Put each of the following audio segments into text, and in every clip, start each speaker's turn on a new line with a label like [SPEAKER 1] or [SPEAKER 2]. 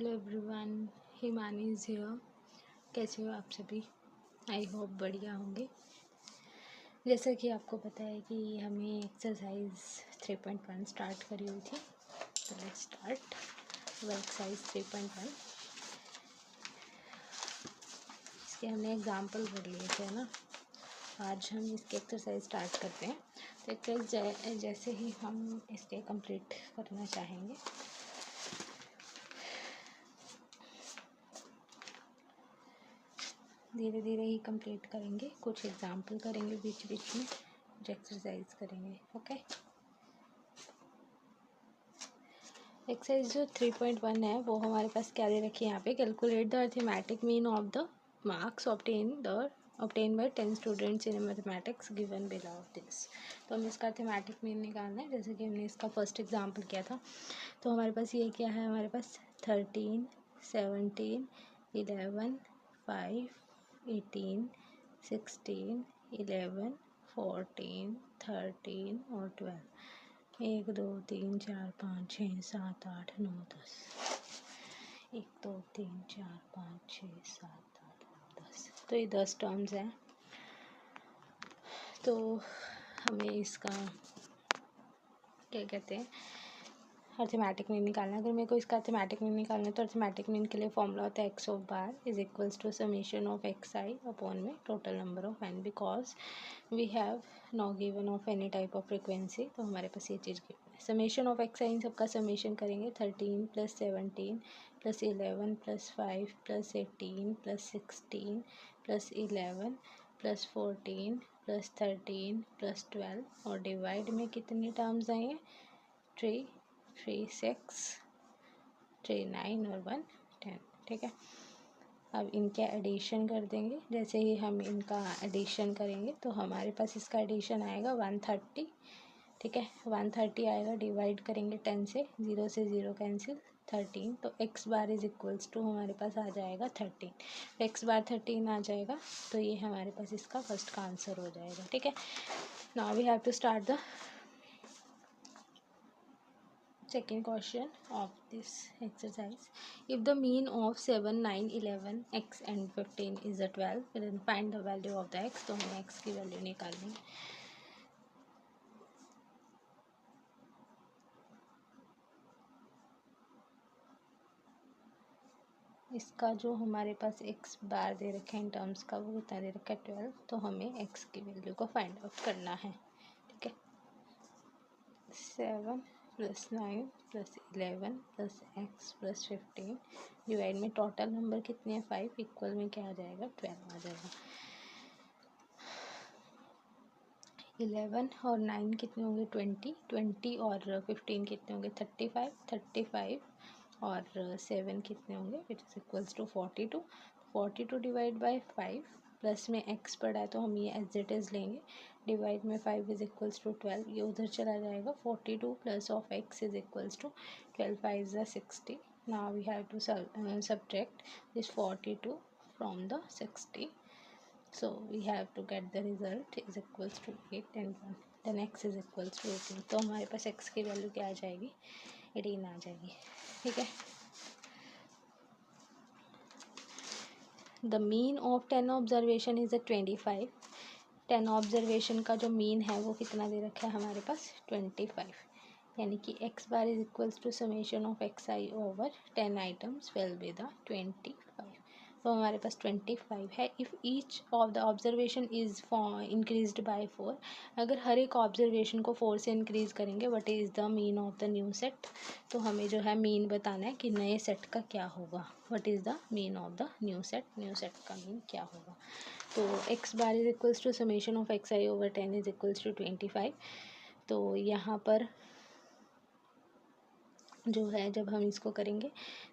[SPEAKER 1] Hello everyone, Himani is here. कैसे हो आप सभी? आई होप बढ़िया होंगे। जैसा कि आपको पता है कि हमें एक्सरसाइज 3.1 स्टार्ट करी हुई थी, तो लेट्स स्टार्ट वो एक्सरसाइज 3.1। इसके हमने एग्जाम्पल कर लिए थे ना। आज हम इसके एक्सरसाइज स्टार्ट करते हैं। तो एक्सरसाइज जैसे ही हम इसके कंप्लीट करना चाहेंगे, धीरे धीरे ही कंप्लीट करेंगे। कुछ एग्जाम्पल करेंगे बीच बीच में, कुछ एक्सरसाइज करेंगे। ओके, एक्सरसाइज जो 3.1 है वो हमारे पास क्या दे रखी है यहाँ पे, calculate the arithmetic mean of the marks obtain bye 10 students in mathematics given below this. तो हमें इसका अर्थमेटिक मीन निकालना है, जैसे कि हमने इसका फर्स्ट एग्जाम्पल किया था। तो हमारे पास ये क्या है, हमारे पास 13, 17, 11, 5, 18, 16, 11, 14, 13 और 12। 1 2 3 4 5 6 7 8 9 10। 1 2 3 4 5 6 7 8 9 10। तो ये 10 टर्म्स हैं। तो हमें इसका क्या कहते हैं, अर्थमेटिक मीन निकालना है। अगर मेरे को इसका अर्थमेटिक मीन निकालना है तो अर्थमेटिक मीन के लिए फॉर्मूला होता है x of bar is equals to summation of x i upon में total number of n, because we have no given of any type of frequency. तो हमारे पास ये चीज़ गिवन है। समेशन ऑफ एक्स आई, इन सबका समेशन करेंगे। 13 + 17 + 11 + 5 + 18 + 16 + 11 + 14 + 13 + 12 और डिवाइड में कितनी टर्म्स आएंगे, 3 3 6 3 9 और 1 10। ठीक है, अब इनके एडिशन कर देंगे। जैसे ही हम इनका एडिशन करेंगे तो हमारे पास इसका एडिशन आएगा 130। ठीक है, 130 आएगा, डिवाइड करेंगे 10 से, 0 से 0 कैंसिल, 13। तो x bar is equals to हमारे पास आ जाएगा 13। एक्स बार 13 आ जाएगा, तो ये हमारे पास इसका फर्स्ट का आंसर हो जाएगा। ठीक है, now we have to start the second question of this exercise. If the mean of 7 9 11 x and 15 is a 12, then find the value of the x। तो हमें x की वैल्यू निकालनी है। इसका जो हमारे पास x बार दे रखे हैं इन टर्म्स का, वो कितना दे रखा है 12। तो हमें x की वैल्यू को फाइंड आउट करना है। ठीक है, 7 + 9 + 11 + x + 15 डिवाइड में टोटल नंबर कितने हैं 5, इक्वल में क्या आ जाएगा 12 आ जाएगा। 11 और 9 कितने होंगे 20, 20 और 15 कितने होंगे 35, 35 और 7 कितने होंगे, it is equals to 42। 42 divide by 5, plus में x पड़ा है तो हम ये एज इट इज़ लेंगे, डिवाइड में 5 इज इक्वल्स टू 12, ये उधर चला जाएगा। 42 plus of x is equals to 12 5 = 60। Now we have to subtract this 42 from the 60, so we have to get the result is equals to 8 and 1, then x is equals to 18। तो हमारे पास x की value क्या आ जाएगी, 18 आ जाएगी। ठीक है, the mean of 10 observation is 25। 10 observation का जो मीन है वो कितना दे रखा है हमारे पास 25, यानी कि x bar is equals to summation of x i over 10 items will be the 25। तो हमारे पास 25 है। If each of the observation is increased by 4, अगर हर एक ऑब्जर्वेशन को 4 से इंक्रीज़ करेंगे, what is the mean of the new set. तो हमें जो है मीन बताना है कि नए सेट का क्या होगा, what is the mean of the new set, new set का मीन क्या होगा। तो x bar is equals to summation of x i over 10 is equals to 25। तो यहाँ पर जो है जब हम इसको करेंगे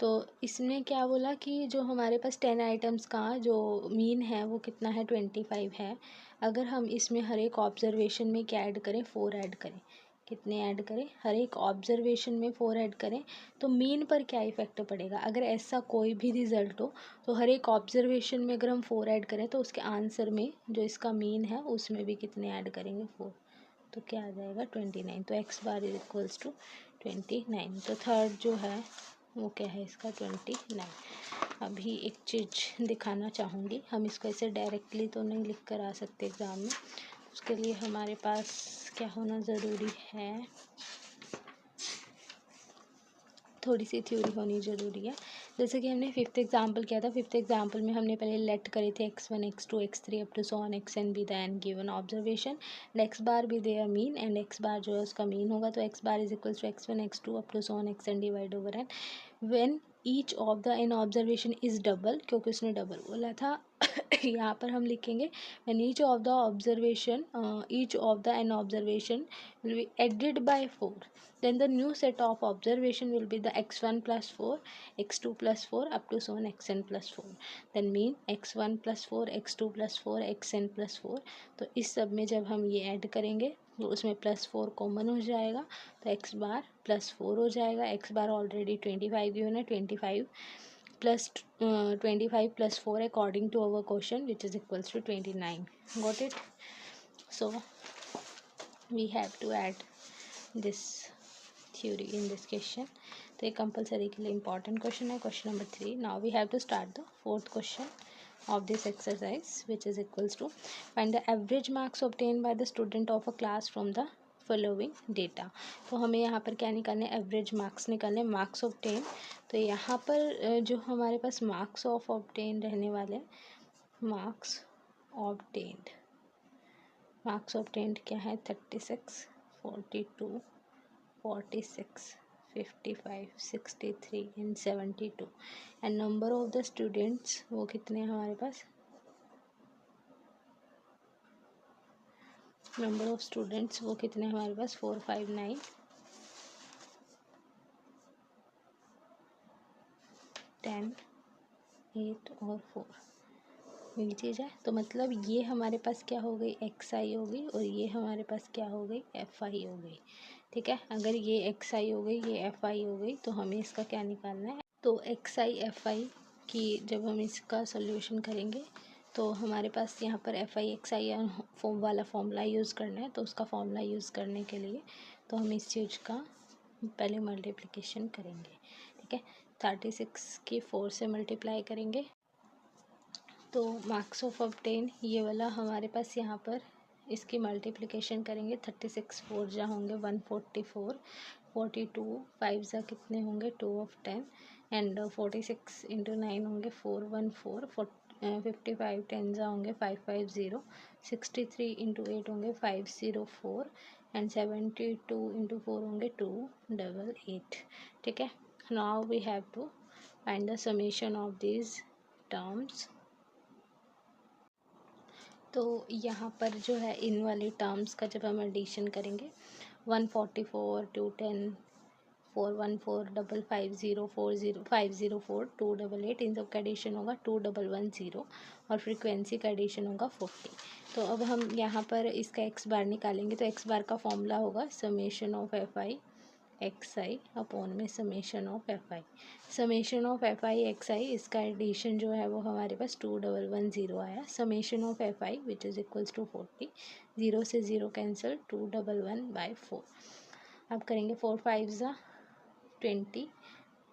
[SPEAKER 1] तो इसमें क्या बोला कि जो हमारे पास 10 आइटम्स का जो मीन है वो कितना है 25 है। अगर हम इसमें हर एक ऑब्जर्वेशन में क्या ऐड करें, 4 ऐड करें, कितने ऐड करें, हर एक ऑब्जर्वेशन में 4 ऐड करें, तो मीन पर क्या इफ़ेक्ट पड़ेगा। अगर ऐसा कोई भी रिज़ल्ट हो तो हर एक ऑब्जर्वेशन में अगर हम 4 ऐड करें तो उसके आंसर में जो इसका मीन है उसमें भी कितने ऐड करेंगे 4, तो क्या आ जाएगा 29। तो x bar is equals to 29। तो थर्ड जो है वो क्या है इसका 29। अभी एक चीज़ दिखाना चाहूँगी, हम इसको ऐसे डायरेक्टली तो नहीं लिख कर आ सकते एग्ज़ाम में, उसके लिए हमारे पास क्या होना ज़रूरी है, थोड़ी सी थ्योरी होनी ज़रूरी है। जैसे कि हमने फिफ्थ एग्जाम्पल किया था, फिफ्थ एग्जाम्पल में हमने पहले लेट करे थे x1 x2 x3 up to so on xn be the n given observation and x bar भी their mean and x bar जो है उसका मीन होगा, तो x bar is equals to x1 x2 up to so on xn divide over n when each of the n observation is double, क्योंकि उसने double बोला था यहाँ पर हम लिखेंगे when each of the observation each of the n observation will be added by 4, then the new set of observation will be the x1 plus 4 x2 plus 4 up to so on xn plus 4, then mean x1 plus 4 x2 plus 4 xn plus 4। तो इस सब में जब हम ये add करेंगे तो उसमें प्लस 4 कॉमन हो जाएगा, तो x बार प्लस 4 हो जाएगा, x बार ऑलरेडी 25 गिवन है, 25 plus 25 plus 4 according to our question which is equals to 29। got it? So we have to add this theory in this question। तो ये कंपलसरी के लिए इम्पॉर्टेंट क्वेश्चन है, question number 3। Now we have to start the fourth question of this exercise which is equals to find the average marks obtained by the student of a class from the following data। तो हमें यहाँ पर क्या निकालने, average marks निकालने, marks obtain. तो यहाँ पर जो हमारे पास मार्क्स ऑफ ऑब्टेन रहने वाले, मार्क्स ऑब्टेन्ड, मार्क्स ऑब्टेन्ड क्या है 36 42 46 55 63 and 72 and number of the students वो कितने हैं हमारे पास, नंबर ऑफ स्टूडेंट्स वो कितने हैं हमारे पास 459 10 8 और 4 ये चीज़ है। तो मतलब ये हमारे पास क्या हो गई एक्स आई हो गई और ये हमारे पास क्या हो गई एफ आई हो गई। ठीक है, अगर ये एक्स आई हो गई, ये एफ आई हो गई, तो हमें इसका क्या निकालना है, तो एक्स आई एफ आई की जब हम इसका सोल्यूशन करेंगे तो हमारे पास यहाँ पर F i x I form वाला फॉर्मूला यूज़ करना है। तो उसका फॉर्मूला यूज़ करने के लिए तो हम इस चीज़ का पहले मल्टीप्लिकेशन करेंगे। ठीक है, 36 की 4 से मल्टीप्लाई करेंगे तो मार्क्स ऑफ ऑब्टेन ये वाला हमारे पास यहाँ पर इसकी मल्टीप्लिकेशन करेंगे, 36 4 जा होंगे 144, 42 5 जा कितने होंगे 2 ऑफ 10 एंड 46 इंटू 9 होंगे 414, 55 10 जा होंगे 550, 63 इंटू 8 होंगे 504 एंड 72 इंटू 4 होंगे 288। ठीक है, now we have to find the summation of these terms. तो यहाँ पर जो है इन वाले टर्म्स का जब हम एडिशन करेंगे 144 210 414 550 504 288 इन सब का एडिशन होगा 2110 और फ्रीक्वेंसी का एडिशन होगा 40। तो अब हम यहाँ पर इसका एक्स बार निकालेंगे, तो एक्स बार का फॉर्मूला होगा summation of f i x i upon में summation of f i, summation of f i x i, इसका एडिशन जो है वो हमारे पास 2110 आया, summation of f i which is equals to 40, 0 से 0 कैंसिल 211/4। अब करेंगे 4 5 ज़ा 20,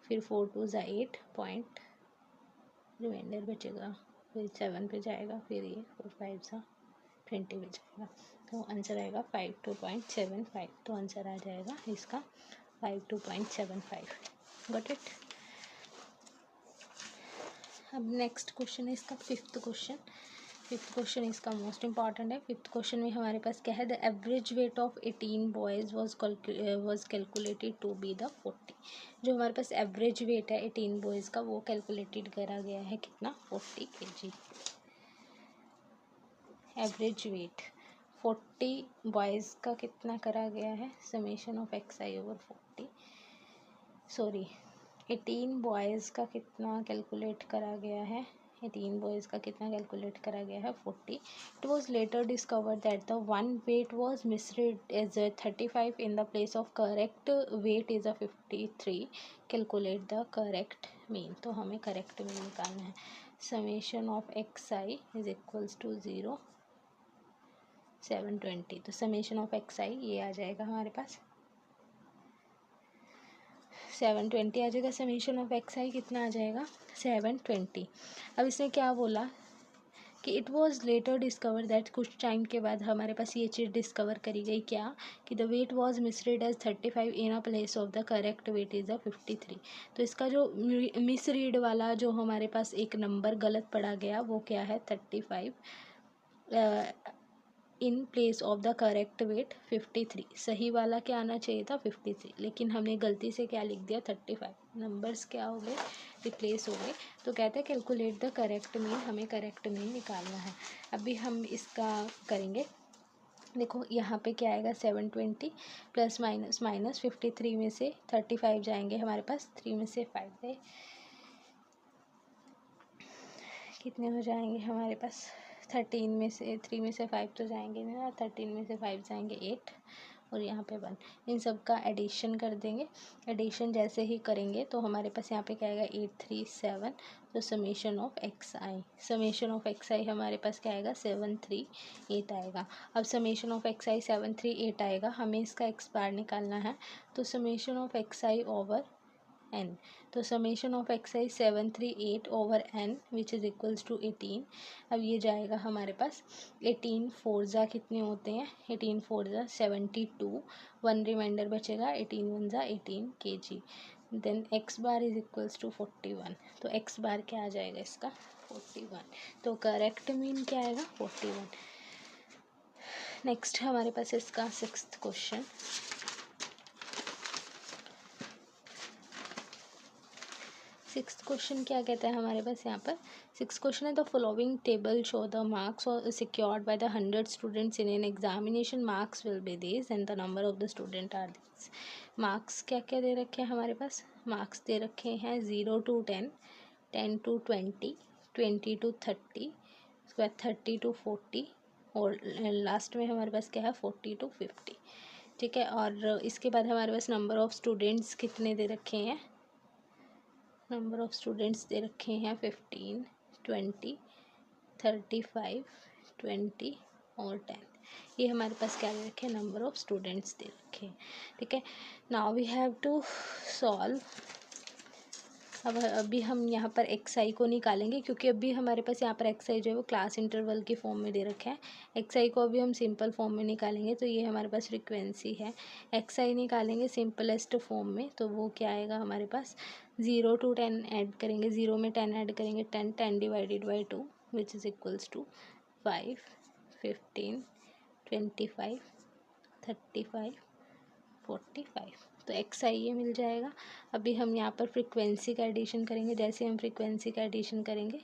[SPEAKER 1] फिर 4 2 ज़ा 8 पॉइंट, रिमाइंडर बचेगा, फिर 7 पे जाएगा, फिर ये 4 5 ज़ा 20 पे जाएगा, तो आंसर आएगा 52.75। तो आंसर आ जाएगा इसका 52.75। Got it. अब नेक्स्ट क्वेश्चन है इसका फिफ्थ क्वेश्चन। फिफ्थ क्वेश्चन इसका मोस्ट इंपॉर्टेंट है। फिफ्थ क्वेश्चन में हमारे पास क्या है, the average weight of 18 boys was calculated to be the 40। जो हमारे पास एवरेज वेट है 18 बॉयज़ का वो कैलकुलेटेड करा गया है कितना 40 kg। एवरेज वेट 40 बॉयज़ का कितना करा गया है, summation of x i over 40, sorry 18 boys का कितना कैलकुलेट करा गया है, 18 बॉयज़ का कितना कैलकुलेट करा गया है 40। It was later discover that the one weight was misread as 35 in the place of correct weight is 53। Calculate the correct mean. तो हमें करेक्ट मीन निकालना है, summation of x i is equals to 0 720। तो summation of x आई ये आ जाएगा हमारे पास 720 आ जाएगा। Summation of x i कितना आ जाएगा 720। अब इसने क्या बोला कि it was later discover that, कुछ टाइम के बाद हमारे पास ये चीज़ डिस्कवर करी गई क्या कि the weight was misread as 35 in a place of the correct weight is the 53। तो इसका जो मिसरीड वाला जो हमारे पास एक नंबर गलत पड़ा गया वो क्या है 35 in place of the correct weight 53। सही वाला क्या आना चाहिए था 53, लेकिन हमने गलती से क्या लिख दिया 35। नंबर्स क्या हो गए रिप्लेस हो गए। तो कहते हैं कैलकुलेट द करेक्ट मीन, हमें करेक्ट मीन निकालना है। अभी हम इसका करेंगे। देखो यहाँ पे क्या आएगा 720 प्लस माइनस माइनस 53 में से 35 जाएंगे हमारे पास, 3 में से 5 गए, कितने हो जाएंगे हमारे पास 13 में से 3 में से 5 तो जाएंगे ना, 13 में से 5 जाएंगे 8 और यहाँ पे 1। इन सब का एडिशन कर देंगे। एडिशन जैसे ही करेंगे तो हमारे पास यहाँ पे क्या आएगा 837। तो summation of x i, summation of x i हमारे पास क्या आएगा 738 आएगा। अब समेशन ऑफ एक्स आई 738 आएगा, हमें इसका एक्स बार निकालना है। तो summation of x i over n, तो summation of x i 738 over n which is equals to 18। अब ये जाएगा हमारे पास 18 4 जा कितने होते हैं 18 4 जा 72, 1 रिमाइंडर बचेगा 18 1 जा 18 kg। Then x bar is equals to 41। तो एक्स बार क्या आ जाएगा इसका 41। तो करेक्ट मीन क्या आएगा 41। नेक्स्ट हमारे पास इसका 6th क्वेश्चन। 6th क्वेश्चन क्या कहता है हमारे पास यहाँ पर 6th क्वेश्चन है the following table show the marks secured by the 100 students in an examination, marks will be this and the number of the student are this. Marks क्या क्या दे रखे हैं हमारे पास, मार्क्स दे रखे हैं 0 to 10, 10 to 20, 20 to 30, उसके बाद 30 to 40 और लास्ट में हमारे पास क्या है 40 to 50। ठीक है, और इसके बाद हमारे पास नंबर ऑफ़ स्टूडेंट्स कितने दे रखे हैं, नंबर ऑफ़ स्टूडेंट्स दे रखे हैं 15, 20, 35, 20 और 10। ये हमारे पास क्या दे रखे हैं नंबर ऑफ़ स्टूडेंट्स दे रखे हैं। ठीक है, now we have to solve. अब अभी हम यहाँ पर एक्स आई को निकालेंगे, क्योंकि अभी हमारे पास यहाँ पर एक्स आई जो है वो क्लास इंटरवल की फॉर्म में दे रखा है। एक्स आई को अभी हम सिंपल फॉर्म में निकालेंगे, तो ये हमारे पास फ्रीक्वेंसी है। एक्स आई निकालेंगे सिंपलेस्ट फॉर्म में, तो वो क्या आएगा हमारे पास 0 to 10 ऐड करेंगे, 0 में 10 ऐड करेंगे 10, 10 divided by 2 which is equals to 5, 15, 25, 35, 45। तो एक्स आई ये मिल जाएगा। अभी हम यहाँ पर फ्रीक्वेंसी का एडिशन करेंगे। जैसे हम फ्रीक्वेंसी का एडिशन करेंगे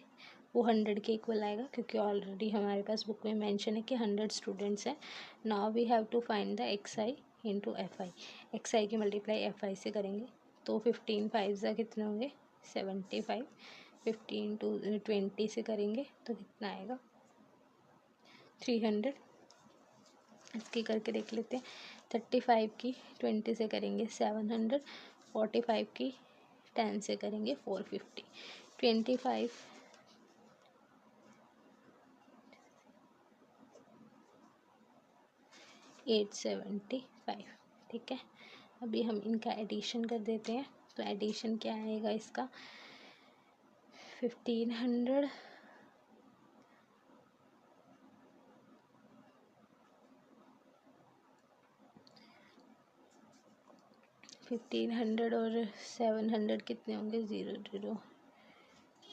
[SPEAKER 1] वो 100 के इक्वल आएगा, क्योंकि ऑलरेडी हमारे पास बुक में मेंशन है कि 100 स्टूडेंट्स हैं। Now we have to find the x i into f i. X i की मल्टीप्लाई एफ आई से करेंगे तो 15 5 ज़ा कितने होंगे 75, 15 to 20 से करेंगे तो कितना आएगा 300। इसकी करके देख लेते हैं। 35 की 20 से करेंगे 700, 45 की 10 से करेंगे 450, 25 875। ठीक है, अभी हम इनका एडिशन कर देते हैं। तो एडिशन क्या आएगा इसका 1500 1500 और 700 कितने होंगे 0 0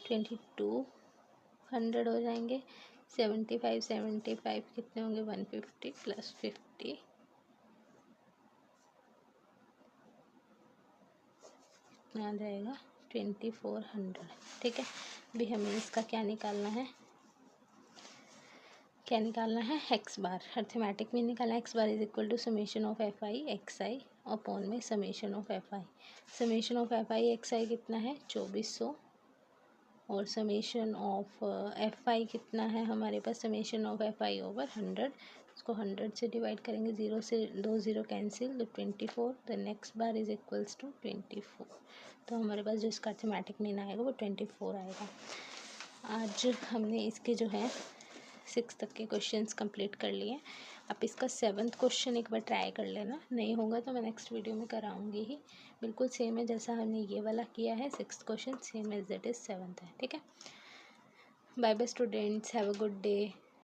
[SPEAKER 1] 2200 हो जाएंगे। 75 75 कितने होंगे 150 प्लस 50 आ जाएगा 2400। ठीक है, अभी हमें इसका क्या निकालना है, क्या निकालना है एक्स बार, अर्थमेटिक में निकालना है। X bar is equal to summation of f i x i upon में summation of f i. Summation of f i x i कितना है 2400 और समेशन ऑफ एफ आई कितना है हमारे पास, summation of f i over 100। उसको 100 से डिवाइड करेंगे, 0 से 2 0 कैंसिल, तो 24। The next bar is equals to 24। तो हमारे पास जो इसका अर्थमेटिक मीन आएगा वो 24 आएगा। आज हमने इसके जो है 6 तक के क्वेश्चंस कंप्लीट कर लिए। आप इसका 7th क्वेश्चन एक बार ट्राई कर लेना, नहीं होगा तो मैं नेक्स्ट वीडियो में कराऊंगी ही। बिल्कुल सेम है जैसा हमने ये वाला किया है, 6th question same as it is 7th है, ठीक है। Bye bye students, have a good day.